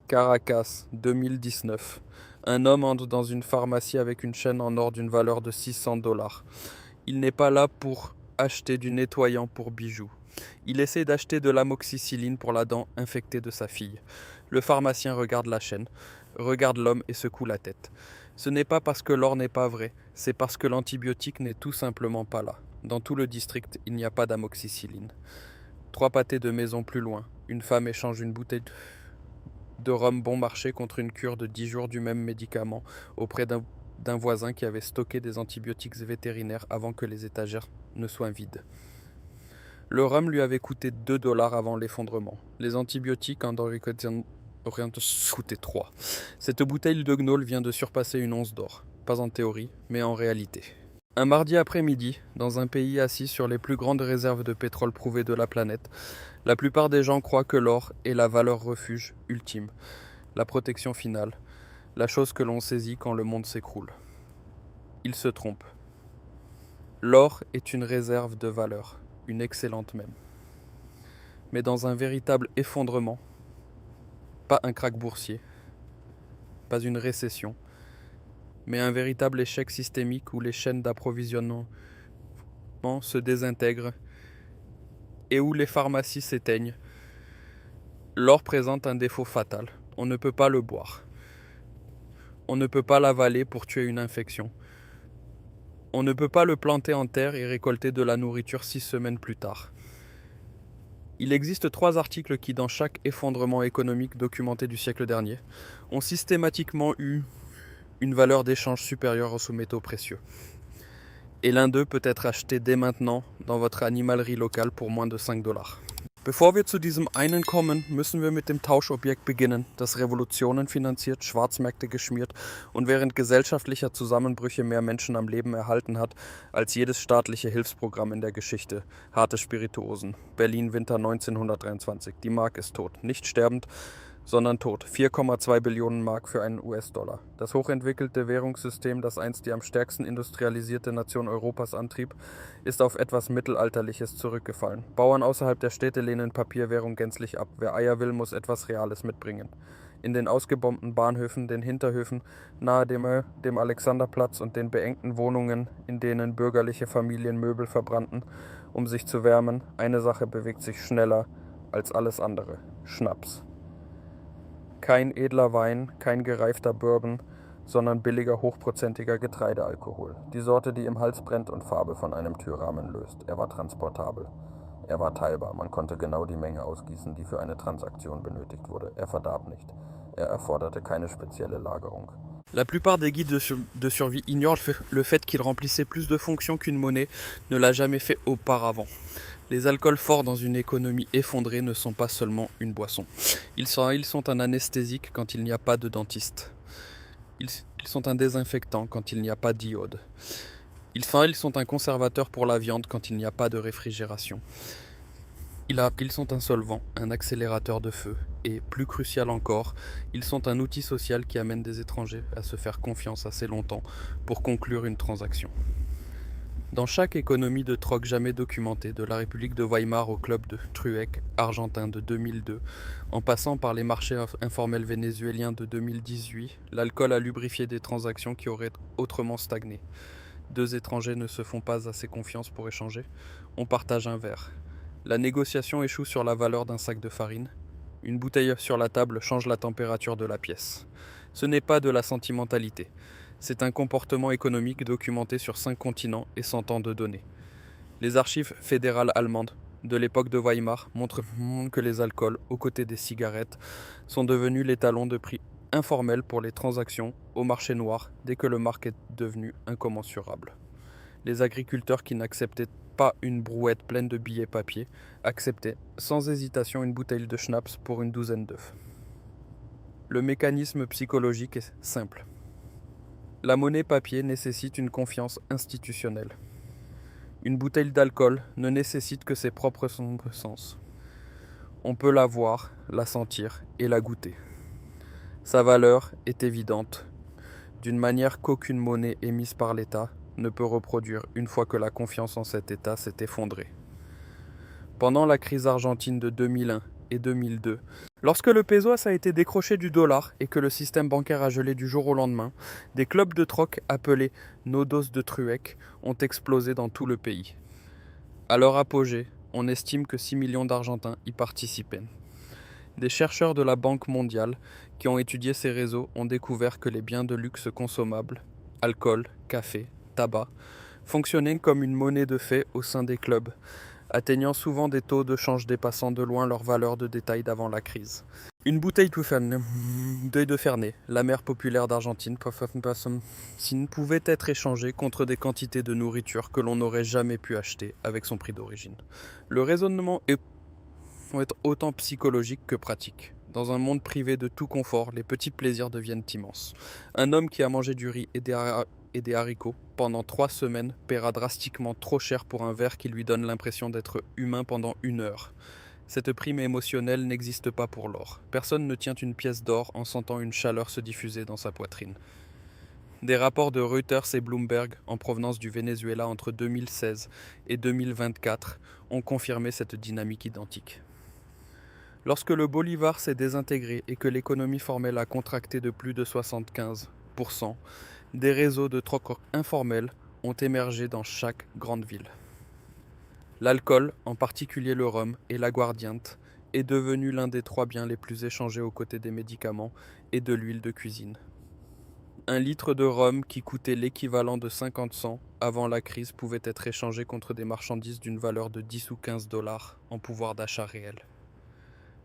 Caracas, 2019. Un homme entre dans une pharmacie avec une chaîne en or d'une valeur de 600 dollars. Il n'est pas là pour acheter du nettoyant pour bijoux. Il essaie d'acheter de l'amoxicilline pour la dent infectée de sa fille. Le pharmacien regarde la chaîne, regarde l'homme et secoue la tête. Ce n'est pas parce que l'or n'est pas vrai, c'est parce que l'antibiotique n'est tout simplement pas là. Dans tout le district, il n'y a pas d'amoxicilline. 3 pâtés de maison plus loin, une femme échange une bouteille de rhum bon marché contre une cure de 10 jours du même médicament auprès d'un voisin qui avait stocké des antibiotiques vétérinaires avant que les étagères ne soient vides. Le rhum lui avait coûté 2 dollars avant l'effondrement. Les antibiotiques en coûtaient 3. Cette bouteille de gnôle vient de surpasser une once d'or. Pas en théorie, mais en réalité. Un mardi après-midi, dans un pays assis sur les plus grandes réserves de pétrole prouvées de la planète, la plupart des gens croient que l'or est la valeur refuge ultime, la protection finale, la chose que l'on saisit quand le monde s'écroule. Ils se trompent. L'or est une réserve de valeur, une excellente même. Mais dans un véritable effondrement, pas un krach boursier, pas une récession, mais un véritable échec systémique où les chaînes d'approvisionnement se désintègrent et où les pharmacies s'éteignent, l'or présente un défaut fatal. On ne peut pas le boire. On ne peut pas l'avaler pour tuer une infection. On ne peut pas le planter en terre et récolter de la nourriture 6 semaines plus tard. Il existe 3 articles qui, dans chaque effondrement économique documenté du siècle dernier, ont systématiquement eu une valeur d'échange supérieure aux sous-métaux précieux. Et l'un d'eux peut être acheté dès maintenant dans votre animalerie locale pour moins de 5 dollars. Bevor wir zu diesem einen kommen, müssen wir mit dem Tauschobjekt beginnen, das Revolutionen finanziert, Schwarzmärkte geschmiert und während gesellschaftlicher Zusammenbrüche mehr Menschen am Leben erhalten hat, als jedes staatliche Hilfsprogramm in der Geschichte. Harte Spirituosen. Berlin Winter 1923. Die Mark ist tot. Nicht sterbend, sondern tot. 4,2 Billionen Mark für einen US-Dollar. Das hochentwickelte Währungssystem, das einst die am stärksten industrialisierte Nation Europas antrieb, ist auf etwas Mittelalterliches zurückgefallen. Bauern außerhalb der Städte lehnen Papierwährung gänzlich ab. Wer Eier will, muss etwas Reales mitbringen. In den ausgebombten Bahnhöfen, den Hinterhöfen, nahe dem Alexanderplatz und den beengten Wohnungen, in denen bürgerliche Familien Möbel verbrannten, um sich zu wärmen, eine Sache bewegt sich schneller als alles andere: Schnaps. Kein edler Wein, kein gereifter Bourbon, sondern billiger, hochprozentiger Getreidealkohol. Die Sorte, die im Hals brennt und Farbe von einem Türrahmen löst. Er war transportabel. Er war teilbar. Man konnte genau die Menge ausgießen, die für eine Transaktion benötigt wurde. Er verdarb nicht. Er erforderte keine spezielle Lagerung. La plupart des guides de survie ignorent le fait qu'il remplissait plus de fonctions qu'une monnaie ne l'a jamais fait auparavant. Les alcools forts dans une économie effondrée ne sont pas seulement une boisson. Ils sont un anesthésique quand il n'y a pas de dentiste. Ils sont un désinfectant quand il n'y a pas d'iode. Ils sont un conservateur pour la viande quand il n'y a pas de réfrigération. Ils sont un solvant, un accélérateur de feu, et, plus crucial encore, ils sont un outil social qui amène des étrangers à se faire confiance assez longtemps pour conclure une transaction. Dans chaque économie de troc jamais documentée, de la République de Weimar au club de Trueck, argentin de 2002, en passant par les marchés informels vénézuéliens de 2018, l'alcool a lubrifié des transactions qui auraient autrement stagné. 2 étrangers ne se font pas assez confiance pour échanger. On partage un verre. La négociation échoue sur la valeur d'un sac de farine. Une bouteille sur la table change la température de la pièce. Ce n'est pas de la sentimentalité. C'est un comportement économique documenté sur 5 continents et 100 ans de données. Les archives fédérales allemandes de l'époque de Weimar montrent que les alcools, aux côtés des cigarettes, sont devenus l'étalon de prix informel pour les transactions au marché noir dès que le marque est devenu incommensurable. Les agriculteurs qui n'acceptaient pas une brouette pleine de billets papier acceptaient sans hésitation une bouteille de schnapps pour une douzaine d'œufs. Le mécanisme psychologique est simple. La monnaie papier nécessite une confiance institutionnelle. Une bouteille d'alcool ne nécessite que ses propres sens. On peut la voir, la sentir et la goûter. Sa valeur est évidente, d'une manière qu'aucune monnaie émise par l'État ne peut reproduire une fois que la confiance en cet État s'est effondrée. Pendant la crise argentine de 2001 et 2002. Lorsque le peso a été décroché du dollar et que le système bancaire a gelé du jour au lendemain, des clubs de troc appelés Nodos de Truec ont explosé dans tout le pays. À leur apogée, on estime que 6 millions d'Argentins y participaient. Des chercheurs de la Banque mondiale qui ont étudié ces réseaux ont découvert que les biens de luxe consommables, alcool, café, tabac, fonctionnaient comme une monnaie de fait au sein des clubs, atteignant souvent des taux de change dépassant de loin leur valeur de détail d'avant la crise. Une bouteille de Fernet, la mère populaire d'Argentine, pouvait être échangée contre des quantités de nourriture que l'on n'aurait jamais pu acheter avec son prix d'origine. Le raisonnement est autant psychologique que pratique. Dans un monde privé de tout confort, les petits plaisirs deviennent immenses. Un homme qui a mangé du riz et des haricots pendant 3 semaines paiera drastiquement trop cher pour un verre qui lui donne l'impression d'être humain pendant 1 heure. Cette prime émotionnelle n'existe pas pour l'or. Personne ne tient une pièce d'or en sentant une chaleur se diffuser dans sa poitrine. Des rapports de Reuters et Bloomberg en provenance du Venezuela entre 2016 et 2024 ont confirmé cette dynamique identique. Lorsque le bolivar s'est désintégré et que l'économie formelle a contracté de plus de 75%, des réseaux de troc informels ont émergé dans chaque grande ville. L'alcool, en particulier le rhum et l'aguardiente, est devenu l'un des 3 biens les plus échangés aux côtés des médicaments et de l'huile de cuisine. 1 litre de rhum qui coûtait l'équivalent de 50 cents avant la crise pouvait être échangé contre des marchandises d'une valeur de 10 ou 15 dollars en pouvoir d'achat réel.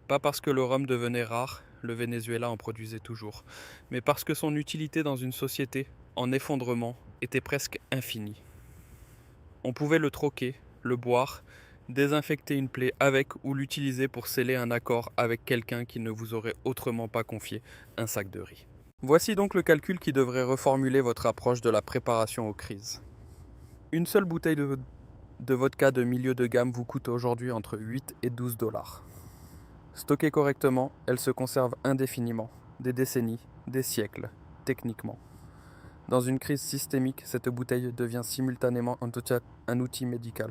Pas parce que le rhum devenait rare, le Venezuela en produisait toujours, mais parce que son utilité dans une société en effondrement était presque infinie. On pouvait le troquer, le boire, désinfecter une plaie avec ou l'utiliser pour sceller un accord avec quelqu'un qui ne vous aurait autrement pas confié un sac de riz. Voici donc le calcul qui devrait reformuler votre approche de la préparation aux crises. Une seule bouteille de vodka de milieu de gamme vous coûte aujourd'hui entre 8 et 12 dollars. Stockée correctement, elle se conserve indéfiniment, des décennies, des siècles, techniquement. Dans une crise systémique, cette bouteille devient simultanément un outil médical,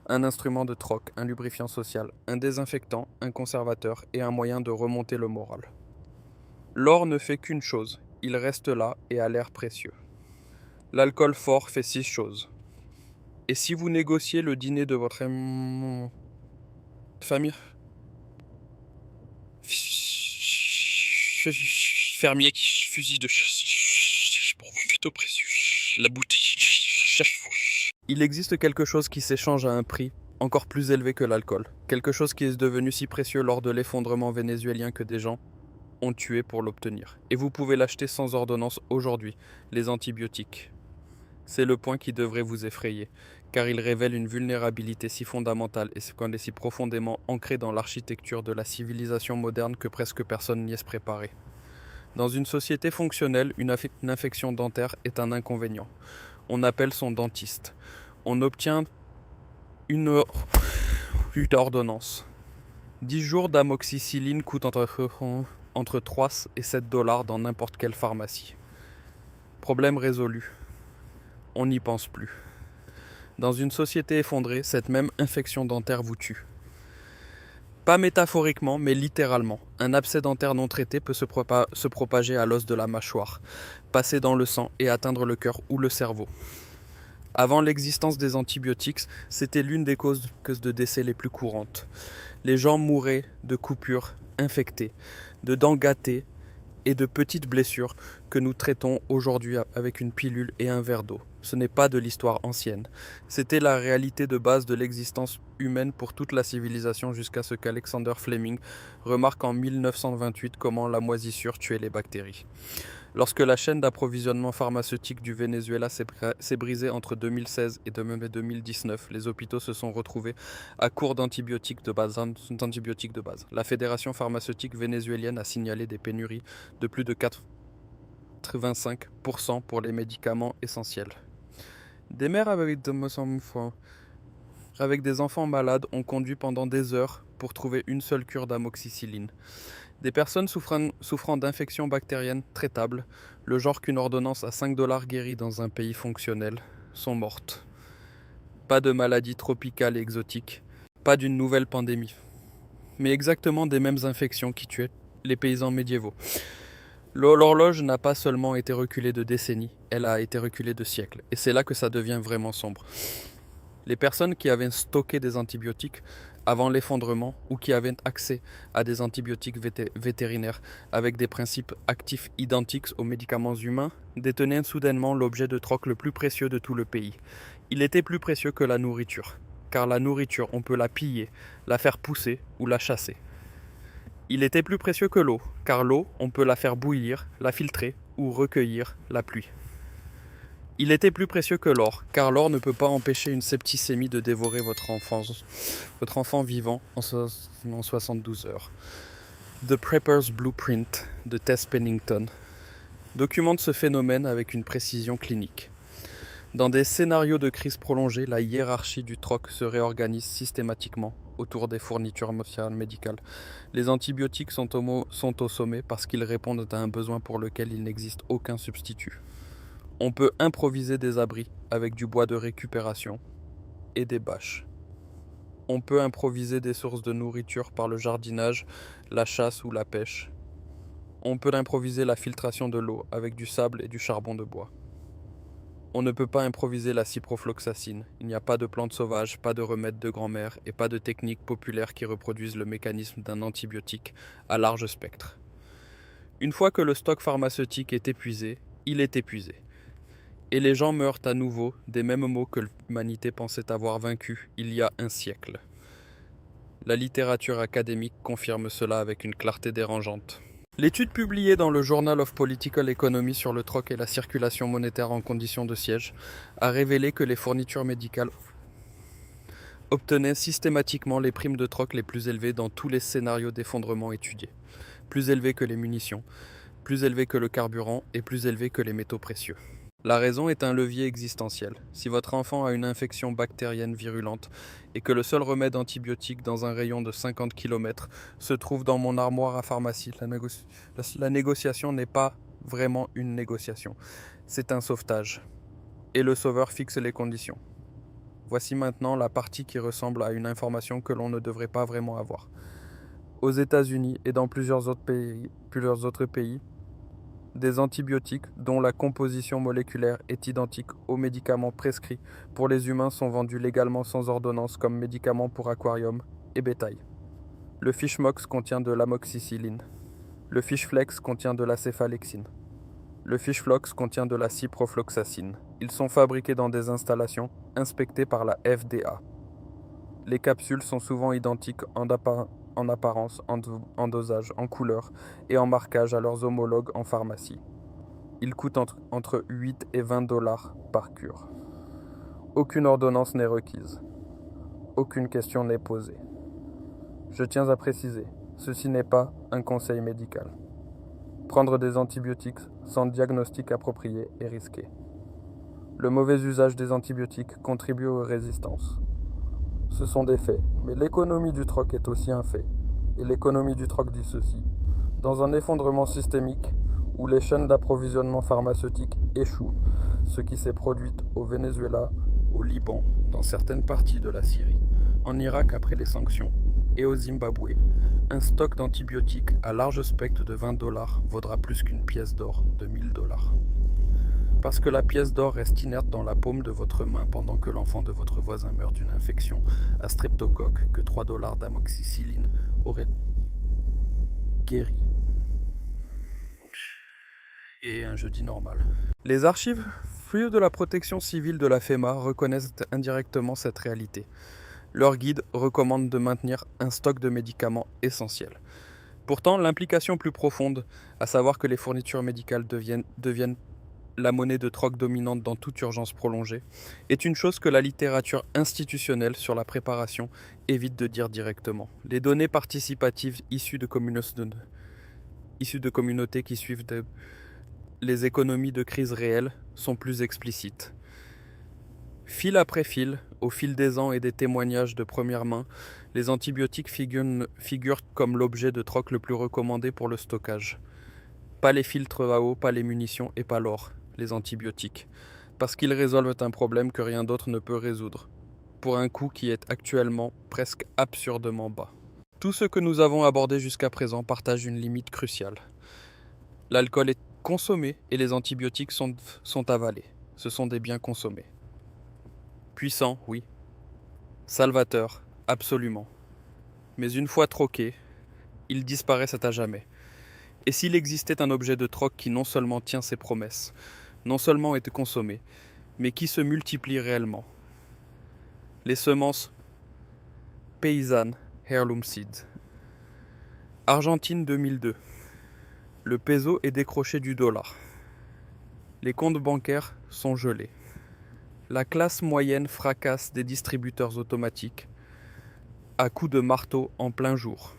un instrument de troc, un lubrifiant social, un désinfectant, un conservateur et un moyen de remonter le moral. L'or ne fait qu'une chose, il reste là et a l'air précieux. L'alcool fort fait 6 choses. Et si vous négociez le dîner de votre famille, fermier qui fusille de pour vous plutôt précieux. La bouteille. Il existe quelque chose qui s'échange à un prix encore plus élevé que l'alcool. Quelque chose qui est devenu si précieux lors de l'effondrement vénézuélien que des gens ont tué pour l'obtenir. Et vous pouvez l'acheter sans ordonnance aujourd'hui, les antibiotiques. C'est le point qui devrait vous effrayer, car il révèle une vulnérabilité si fondamentale et si profondément ancrée dans l'architecture de la civilisation moderne que presque personne n'y est préparé. Dans une société fonctionnelle, une infection dentaire est un inconvénient. On appelle son dentiste. On obtient une ordonnance. 10 jours d'amoxicilline coûtent entre 3 et 7 dollars dans n'importe quelle pharmacie. Problème résolu. On n'y pense plus. Dans une société effondrée, cette même infection dentaire vous tue. Pas métaphoriquement, mais littéralement. Un abcès dentaire non traité peut se propager à l'os de la mâchoire, passer dans le sang et atteindre le cœur ou le cerveau. Avant l'existence des antibiotiques, c'était l'une des causes de décès les plus courantes. Les gens mouraient de coupures infectées, de dents gâtées et de petites blessures que nous traitons aujourd'hui avec une pilule et un verre d'eau. Ce n'est pas de l'histoire ancienne. C'était la réalité de base de l'existence humaine pour toute la civilisation jusqu'à ce qu'Alexander Fleming remarque en 1928 comment la moisissure tuait les bactéries. Lorsque la chaîne d'approvisionnement pharmaceutique du Venezuela s'est brisée entre 2016 et 2019, les hôpitaux se sont retrouvés à court d'antibiotiques de base. La Fédération pharmaceutique vénézuélienne a signalé des pénuries de plus de 85% pour les médicaments essentiels. Des mères avec des enfants malades ont conduit pendant des heures pour trouver une seule cure d'amoxicilline. Des personnes souffrant d'infections bactériennes traitables, le genre qu'une ordonnance à 5 dollars guérit dans un pays fonctionnel, sont mortes. Pas de maladie tropicale et exotique, pas d'une nouvelle pandémie. mais exactement des mêmes infections qui tuaient les paysans médiévaux. L'horloge n'a pas seulement été reculée de décennies, elle a été reculée de siècles. Et c'est là que ça devient vraiment sombre. Les personnes qui avaient stocké des antibiotiques avant l'effondrement ou qui avaient accès à des antibiotiques vétérinaires avec des principes actifs identiques aux médicaments humains détenaient soudainement l'objet de troc le plus précieux de tout le pays. Il était plus précieux que la nourriture, car la nourriture, on peut la piller, la faire pousser ou la chasser. Il était plus précieux que l'eau, car l'eau, on peut la faire bouillir, la filtrer ou recueillir la pluie. Il était plus précieux que l'or, car l'or ne peut pas empêcher une septicémie de dévorer votre enfant vivant en 72 heures. The Prepper's Blueprint de Tess Pennington documente ce phénomène avec une précision clinique. Dans des scénarios de crise prolongée, la hiérarchie du troc se réorganise systématiquement autour des fournitures médicales. Les antibiotiques sont au sommet parce qu'ils répondent à un besoin pour lequel il n'existe aucun substitut. On peut improviser des abris avec du bois de récupération et des bâches. On peut improviser des sources de nourriture par le jardinage, la chasse ou la pêche. On peut improviser la filtration de l'eau avec du sable et du charbon de bois. On ne peut pas improviser la ciprofloxacine. Il n'y a pas de plantes sauvages, pas de remède de grand-mère et pas de techniques populaires qui reproduisent le mécanisme d'un antibiotique à large spectre. Une fois que le stock pharmaceutique est épuisé, il est épuisé. Et les gens meurent à nouveau des mêmes maux que l'humanité pensait avoir vaincus il y a un siècle. La littérature académique confirme cela avec une clarté dérangeante. L'étude publiée dans le Journal of Political Economy sur le troc et la circulation monétaire en conditions de siège a révélé que les fournitures médicales obtenaient systématiquement les primes de troc les plus élevées dans tous les scénarios d'effondrement étudiés. Plus élevées que les munitions, plus élevées que le carburant et plus élevées que les métaux précieux. La raison est un levier existentiel. Si votre enfant a une infection bactérienne virulente et que le seul remède antibiotique dans un rayon de 50 km se trouve dans mon armoire à pharmacie, la négociation n'est pas vraiment une négociation. C'est un sauvetage. Et le sauveur fixe les conditions. Voici maintenant la partie qui ressemble à une information que l'on ne devrait pas vraiment avoir. Aux États-Unis et dans plusieurs autres pays, des antibiotiques dont la composition moléculaire est identique aux médicaments prescrits pour les humains sont vendus légalement sans ordonnance comme médicaments pour aquarium et bétail. Le Fishmox contient de l'amoxicilline. Le Fishflex contient de la céphalexine. Le Fishflox contient de la ciprofloxacine. Ils sont fabriqués dans des installations inspectées par la FDA. Les capsules sont souvent identiques en apparence, en dosage, en couleur et en marquage à leurs homologues en pharmacie. Ils coûtent entre 8 et 20 dollars par cure. Aucune ordonnance n'est requise. Aucune question n'est posée. Je tiens à préciser, ceci n'est pas un conseil médical. Prendre des antibiotiques sans diagnostic approprié est risqué. Le mauvais usage des antibiotiques contribue aux résistances. Ce sont des faits, mais l'économie du troc est aussi un fait. Et l'économie du troc dit ceci. Dans un effondrement systémique où les chaînes d'approvisionnement pharmaceutique échouent, ce qui s'est produit au Venezuela, au Liban, dans certaines parties de la Syrie, en Irak après les sanctions, et au Zimbabwe, un stock d'antibiotiques à large spectre de 20 dollars vaudra plus qu'une pièce d'or de 1000 dollars. Parce que la pièce d'or reste inerte dans la paume de votre main pendant que l'enfant de votre voisin meurt d'une infection à streptocoque que 3 dollars d'amoxicilline auraient guéri. Et un jeudi normal. Les archives fouillées de la protection civile de la FEMA reconnaissent indirectement cette réalité. Leur guide recommande de maintenir un stock de médicaments essentiels. Pourtant, l'implication plus profonde, à savoir que les fournitures médicales deviennent la monnaie de troc dominante dans toute urgence prolongée, est une chose que la littérature institutionnelle sur la préparation évite de dire directement. Les données participatives issues de communautés qui suivent les économies de crise réelles sont plus explicites. Fil après fil, au fil des ans et des témoignages de première main, les antibiotiques figurent comme l'objet de troc le plus recommandé pour le stockage. Pas les filtres à eau, pas les munitions et pas l'or, les antibiotiques, parce qu'ils résolvent un problème que rien d'autre ne peut résoudre, pour un coût qui est actuellement presque absurdement bas. Tout ce que nous avons abordé jusqu'à présent partage une limite cruciale. L'alcool est consommé et les antibiotiques sont avalés. Ce sont des biens consommés. Puissant, oui. Salvateur, absolument. Mais une fois troqués, ils disparaissent à jamais. Et s'il existait un objet de troc qui non seulement tient ses promesses, non seulement est consommé, mais qui se multiplie réellement? Les semences paysannes Heirloom Seeds. Argentine 2002. Le peso est décroché du dollar. Les comptes bancaires sont gelés. La classe moyenne fracasse des distributeurs automatiques à coups de marteau en plein jour.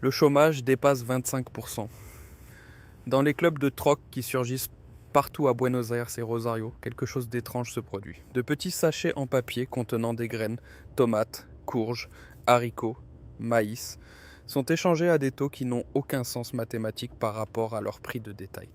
Le chômage dépasse 25%. Dans les clubs de troc qui surgissent partout à Buenos Aires et Rosario, quelque chose d'étrange se produit. De petits sachets en papier contenant des graines, tomates, courges, haricots, maïs, sont échangés à des taux qui n'ont aucun sens mathématique par rapport à leur prix de détail.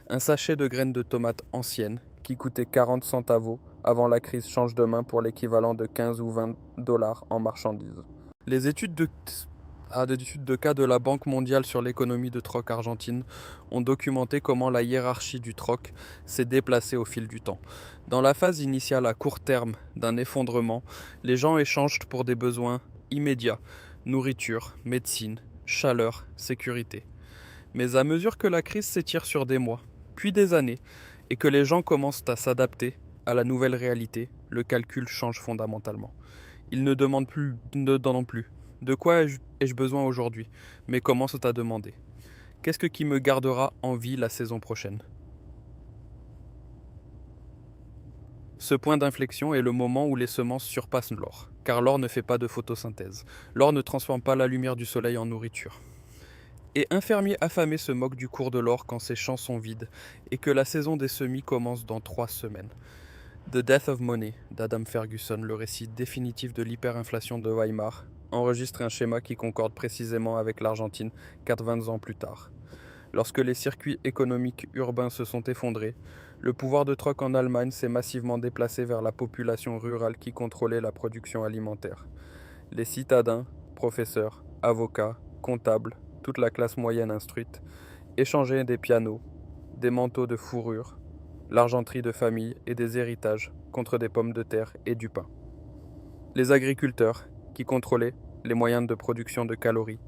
Un sachet de graines de tomates anciennes, qui coûtait 40 centavos avant la crise, change de main pour l'équivalent de 15 ou 20 dollars en marchandises. Les études de cas de la Banque mondiale sur l'économie de troc argentine ont documenté comment la hiérarchie du troc s'est déplacée au fil du temps. Dans la phase initiale à court terme d'un effondrement, les gens échangent pour des besoins immédiats, nourriture, médecine, chaleur, sécurité. Mais à mesure que la crise s'étire sur des mois, puis des années, et que les gens commencent à s'adapter à la nouvelle réalité, le calcul change fondamentalement. Ils ne demandent plus. De quoi ai-je besoin aujourd'hui? Mais commencent à demander. Qu'est-ce qui me gardera en vie la saison prochaine? Ce point d'inflexion est le moment où les semences surpassent l'or, car l'or ne fait pas de photosynthèse. L'or ne transforme pas la lumière du soleil en nourriture. Et un fermier affamé se moque du cours de l'or quand ses champs sont vides et que la saison des semis commence dans 3 semaines. The Death of Money d'Adam Ferguson, le récit définitif de l'hyperinflation de Weimar, enregistre un schéma qui concorde précisément avec l'Argentine 80 ans plus tard. Lorsque les circuits économiques urbains se sont effondrés, le pouvoir de troc en Allemagne s'est massivement déplacé vers la population rurale qui contrôlait la production alimentaire. Les citadins, professeurs, avocats, comptables, toute la classe moyenne instruite, échangeaient des pianos, des manteaux de fourrure, l'argenterie de famille et des héritages contre des pommes de terre et du pain. Les agriculteurs, qui contrôlaient les moyens de production de calories,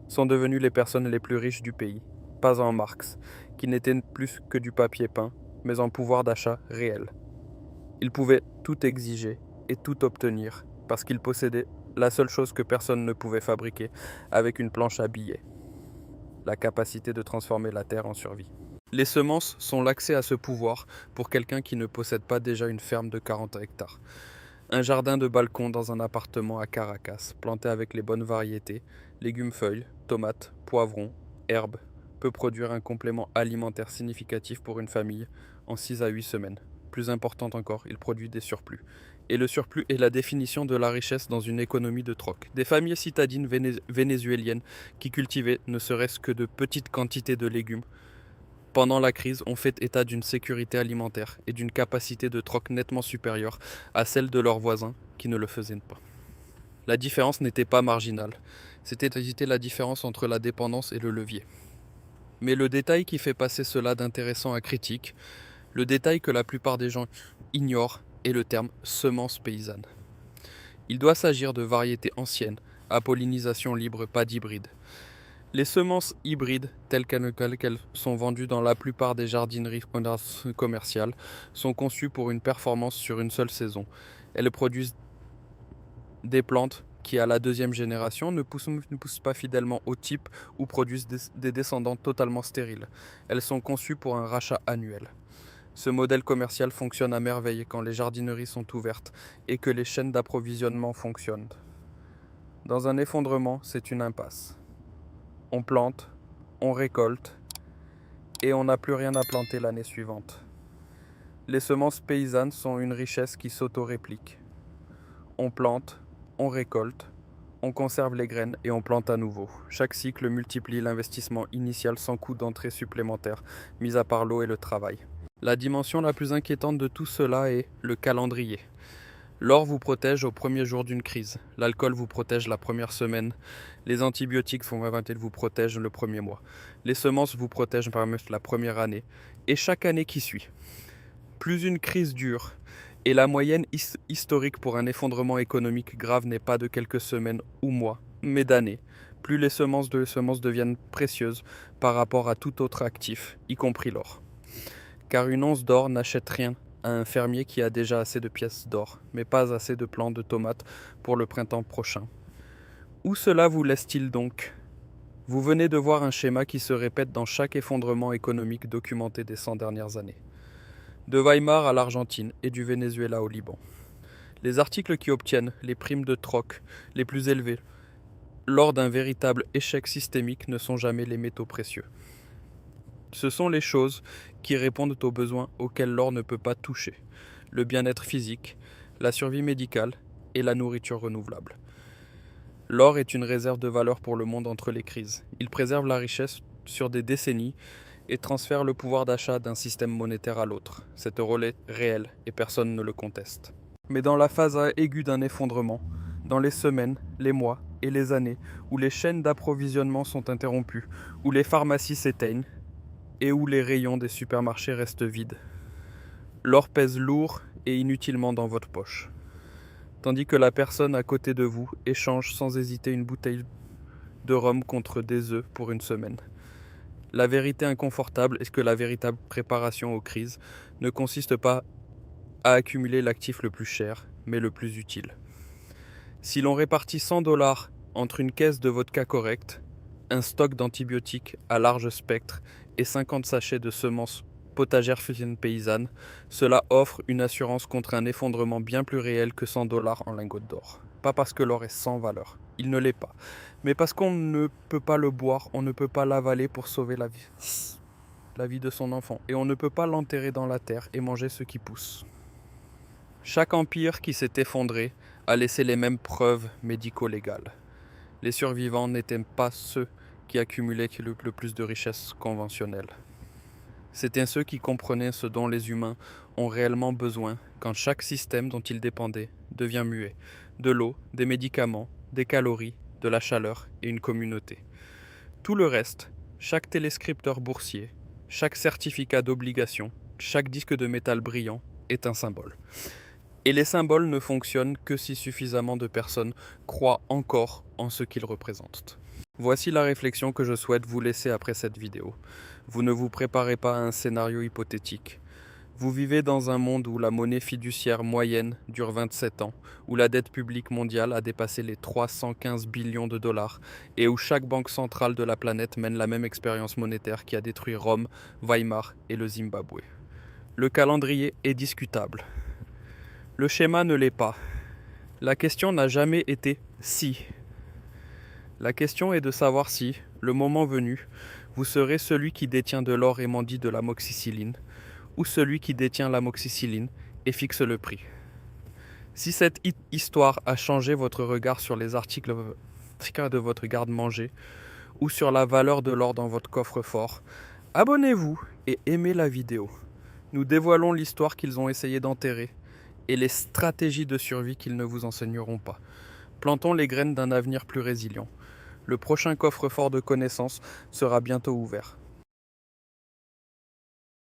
sont devenus les personnes les plus riches du pays, pas en Marx, qui n'était plus que du papier peint, mais en pouvoir d'achat réel. Ils pouvaient tout exiger et tout obtenir, parce qu'ils possédaient la seule chose que personne ne pouvait fabriquer avec une planche à billets: la capacité de transformer la terre en survie. Les semences sont l'accès à ce pouvoir pour quelqu'un qui ne possède pas déjà une ferme de 40 hectares. Un jardin de balcon dans un appartement à Caracas, planté avec les bonnes variétés, légumes-feuilles, tomates, poivrons, herbes, peut produire un complément alimentaire significatif pour une famille en 6 à 8 semaines. Plus important encore, il produit des surplus. Et le surplus est la définition de la richesse dans une économie de troc. Des familles citadines vénézuéliennes qui cultivaient ne serait-ce que de petites quantités de légumes pendant la crise ont fait état d'une sécurité alimentaire et d'une capacité de troc nettement supérieure à celle de leurs voisins qui ne le faisaient pas. La différence n'était pas marginale, c'était la différence entre la dépendance et le levier. Mais le détail qui fait passer cela d'intéressant à critique, le détail que la plupart des gens ignorent, est le terme semence paysanne. Il doit s'agir de variétés anciennes, à pollinisation libre, pas d'hybrides. Les semences hybrides, telles qu'elles sont vendues dans la plupart des jardineries commerciales, sont conçues pour une performance sur une seule saison. Elles produisent des plantes qui, à la deuxième génération, ne poussent pas fidèlement au type ou produisent des descendants totalement stériles. Elles sont conçues pour un rachat annuel. Ce modèle commercial fonctionne à merveille quand les jardineries sont ouvertes et que les chaînes d'approvisionnement fonctionnent. Dans un effondrement, c'est une impasse. On plante, on récolte, et on n'a plus rien à planter l'année suivante. Les semences paysannes sont une richesse qui s'auto-réplique. On plante, on récolte, on conserve les graines et on plante à nouveau. Chaque cycle multiplie l'investissement initial sans coût d'entrée supplémentaire, mis à part l'eau et le travail. La dimension la plus inquiétante de tout cela est le calendrier. L'or vous protège au premier jour d'une crise, l'alcool vous protège la première semaine, les antibiotiques vous protègent le premier mois, les semences vous protègent par la première année, et chaque année qui suit. Plus une crise dure, et la moyenne historique pour un effondrement économique grave n'est pas de quelques semaines ou mois, mais d'années, plus les semences deviennent précieuses par rapport à tout autre actif, y compris l'or. Car une once d'or n'achète rien à un fermier qui a déjà assez de pièces d'or, mais pas assez de plants de tomates pour le printemps prochain. Où cela vous laisse-t-il donc ? Vous venez de voir un schéma qui se répète dans chaque effondrement économique documenté des 100 dernières années. De Weimar à l'Argentine et du Venezuela au Liban. Les articles qui obtiennent les primes de troc les plus élevées lors d'un véritable échec systémique ne sont jamais les métaux précieux. Ce sont les choses qui répondent aux besoins auxquels l'or ne peut pas toucher, le bien-être physique, la survie médicale et la nourriture renouvelable. L'or est une réserve de valeur pour le monde entre les crises. Il préserve la richesse sur des décennies et transfère le pouvoir d'achat d'un système monétaire à l'autre. Cet euro est réel et personne ne le conteste. Mais dans la phase aiguë d'un effondrement, dans les semaines, les mois et les années où les chaînes d'approvisionnement sont interrompues, où les pharmacies s'éteignent, et où les rayons des supermarchés restent vides. L'or pèse lourd et inutilement dans votre poche, tandis que la personne à côté de vous échange sans hésiter une bouteille de rhum contre des œufs pour une semaine. La vérité inconfortable est que la véritable préparation aux crises ne consiste pas à accumuler l'actif le plus cher, mais le plus utile. Si l'on répartit 100 $ entre une caisse de vodka correcte, un stock d'antibiotiques à large spectre et 50 sachets de semences potagères paysannes, cela offre une assurance contre un effondrement bien plus réel que 100 $ en lingots d'or. Pas parce que l'or est sans valeur, il ne l'est pas, mais parce qu'on ne peut pas le boire, on ne peut pas l'avaler pour sauver la vie de son enfant, et on ne peut pas l'enterrer dans la terre et manger ce qui pousse. Chaque empire qui s'est effondré a laissé les mêmes preuves médico-légales. Les survivants n'étaient pas ceux qui accumulaient le plus de richesses conventionnelles. C'étaient ceux qui comprenaient ce dont les humains ont réellement besoin quand chaque système dont ils dépendaient devient muet. De l'eau, des médicaments, des calories, de la chaleur et une communauté. Tout le reste, chaque téléscripteur boursier, chaque certificat d'obligation, chaque disque de métal brillant est un symbole. Et les symboles ne fonctionnent que si suffisamment de personnes croient encore en ce qu'ils représentent. Voici la réflexion que je souhaite vous laisser après cette vidéo. Vous ne vous préparez pas à un scénario hypothétique. Vous vivez dans un monde où la monnaie fiduciaire moyenne dure 27 ans, où la dette publique mondiale a dépassé les 315 billions de dollars et où chaque banque centrale de la planète mène la même expérience monétaire qui a détruit Rome, Weimar et le Zimbabwe. Le calendrier est discutable. Le schéma ne l'est pas. La question n'a jamais été « si ». La question est de savoir si, le moment venu, vous serez celui qui détient de l'or et mendie de l'amoxicilline, ou celui qui détient l'amoxicilline et fixe le prix. Si cette histoire a changé votre regard sur les articles de votre garde-manger, ou sur la valeur de l'or dans votre coffre-fort, abonnez-vous et aimez la vidéo. Nous dévoilons l'histoire qu'ils ont essayé d'enterrer, et les stratégies de survie qu'ils ne vous enseigneront pas. Plantons les graines d'un avenir plus résilient. Le prochain coffre-fort de connaissances sera bientôt ouvert.